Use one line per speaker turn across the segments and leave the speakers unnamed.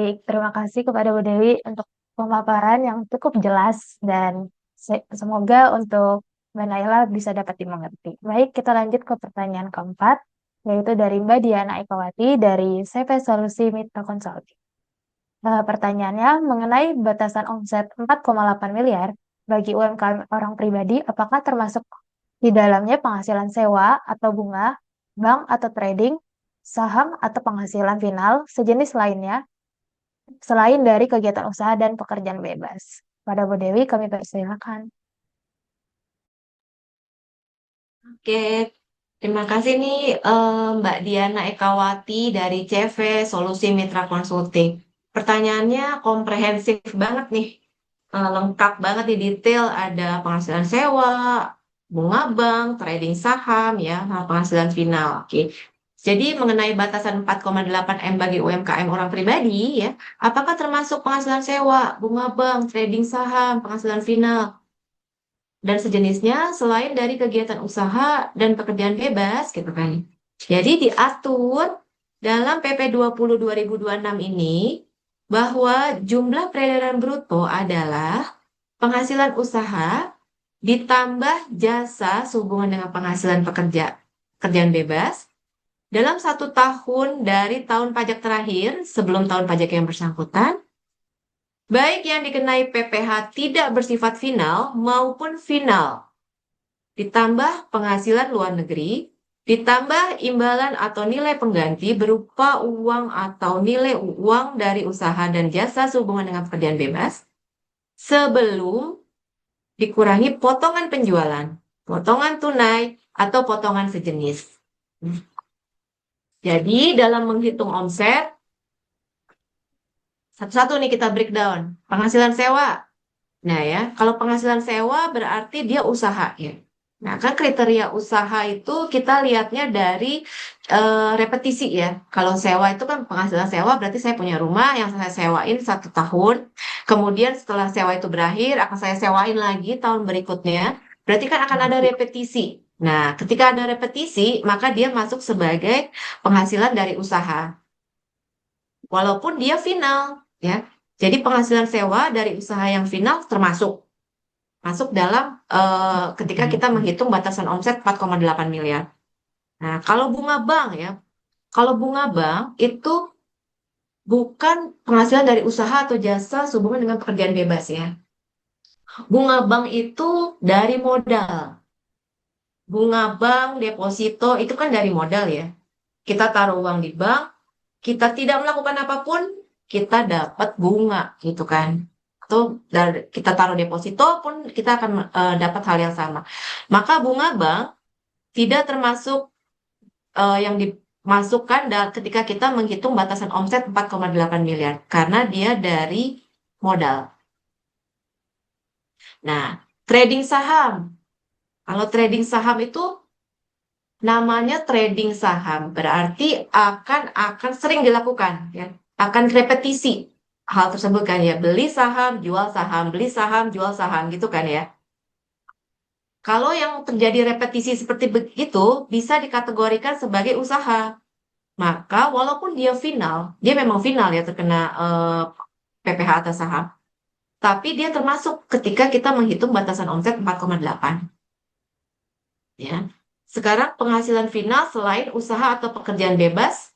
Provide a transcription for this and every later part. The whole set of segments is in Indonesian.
Baik, terima kasih kepada Bu Dewi untuk pemaparan yang cukup jelas dan semoga untuk Mbak Naila bisa dapat dimengerti. Baik, kita lanjut ke pertanyaan keempat, yaitu dari Mbak Diana Ekawati dari CV Solusi Mitra Consulting. Pertanyaannya mengenai batasan omset 4,8 miliar bagi UMKM orang pribadi, apakah termasuk di dalamnya penghasilan sewa atau bunga, bank atau trading, saham atau penghasilan final, sejenis lainnya, selain dari kegiatan usaha dan pekerjaan bebas? Pada Bu Dewi, kami persilakan.
Oke, terima kasih nih Mbak Diana Ekawati dari CV Solusi Mitra Consulting. Pertanyaannya komprehensif banget nih, lengkap banget nih detail. Ada penghasilan sewa, bunga bank, trading saham, ya, sama penghasilan final. Oke. Jadi mengenai batasan 4,8 M bagi UMKM orang pribadi, ya, apakah termasuk penghasilan sewa, bunga bank, trading saham, penghasilan final? Dan sejenisnya selain dari kegiatan usaha dan pekerjaan bebas gitu kan. Jadi diatur dalam PP 20 2026 ini bahwa jumlah peredaran bruto adalah penghasilan usaha ditambah jasa sehubungan dengan penghasilan pekerjaan bebas dalam 1 tahun dari tahun pajak terakhir sebelum tahun pajak yang bersangkutan, baik yang dikenai PPh tidak bersifat final maupun final, ditambah penghasilan luar negeri, ditambah imbalan atau nilai pengganti berupa uang atau nilai uang dari usaha dan jasa sehubungan dengan pekerjaan bebas, sebelum dikurangi potongan penjualan, potongan tunai, atau potongan sejenis. Jadi dalam menghitung omset, satu-satu nih kita breakdown. Penghasilan sewa. Nah ya, kalau penghasilan sewa berarti dia usaha ya. Nah kan kriteria usaha itu kita lihatnya dari repetisi ya. Kalau sewa itu kan penghasilan sewa berarti saya punya rumah yang saya sewain 1 tahun. Kemudian setelah sewa itu berakhir akan saya sewain lagi tahun berikutnya. Berarti kan akan ada repetisi. Nah ketika ada repetisi maka dia masuk sebagai penghasilan dari usaha. Walaupun dia final ya. Jadi penghasilan sewa dari usaha yang final termasuk masuk dalam ketika kita menghitung batasan omset 4,8 miliar. Nah, kalau bunga bank ya, kalau bunga bank itu bukan penghasilan dari usaha atau jasa sehubungan dengan pekerjaan bebas ya. Bunga bank itu dari modal. Bunga bank, deposito itu kan dari modal ya. Kita taruh uang di bank, kita tidak melakukan apapun, kita dapat bunga gitu kan. Atau kita taruh deposito pun kita akan dapat hal yang sama. Maka bunga bank tidak termasuk yang dimasukkan ketika kita menghitung batasan omset 4,8 miliar karena dia dari modal. Nah, trading saham. Kalau trading saham itu namanya trading saham, berarti akan sering dilakukan ya. Akan repetisi hal tersebut kan ya, beli saham, jual saham, beli saham, jual saham gitu kan ya. Kalau yang terjadi repetisi seperti begitu bisa dikategorikan sebagai usaha. Maka walaupun dia memang final ya terkena PPh atas saham, tapi dia termasuk ketika kita menghitung batasan omset 4,8. Ya. Sekarang penghasilan final selain usaha atau pekerjaan bebas,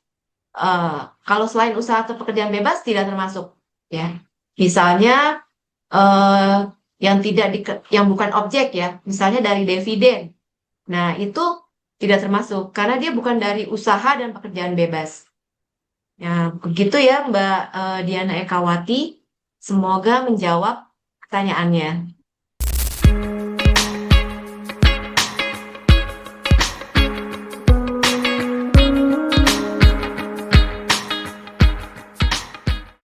eh, kalau selain usaha atau pekerjaan bebas tidak termasuk. Ya. Misalnya eh, yang tidak yang bukan objek ya, misalnya dari dividen. Nah, itu tidak termasuk karena dia bukan dari usaha dan pekerjaan bebas. Ya, begitu ya Mbak Diana Ekawati. Semoga menjawab pertanyaannya.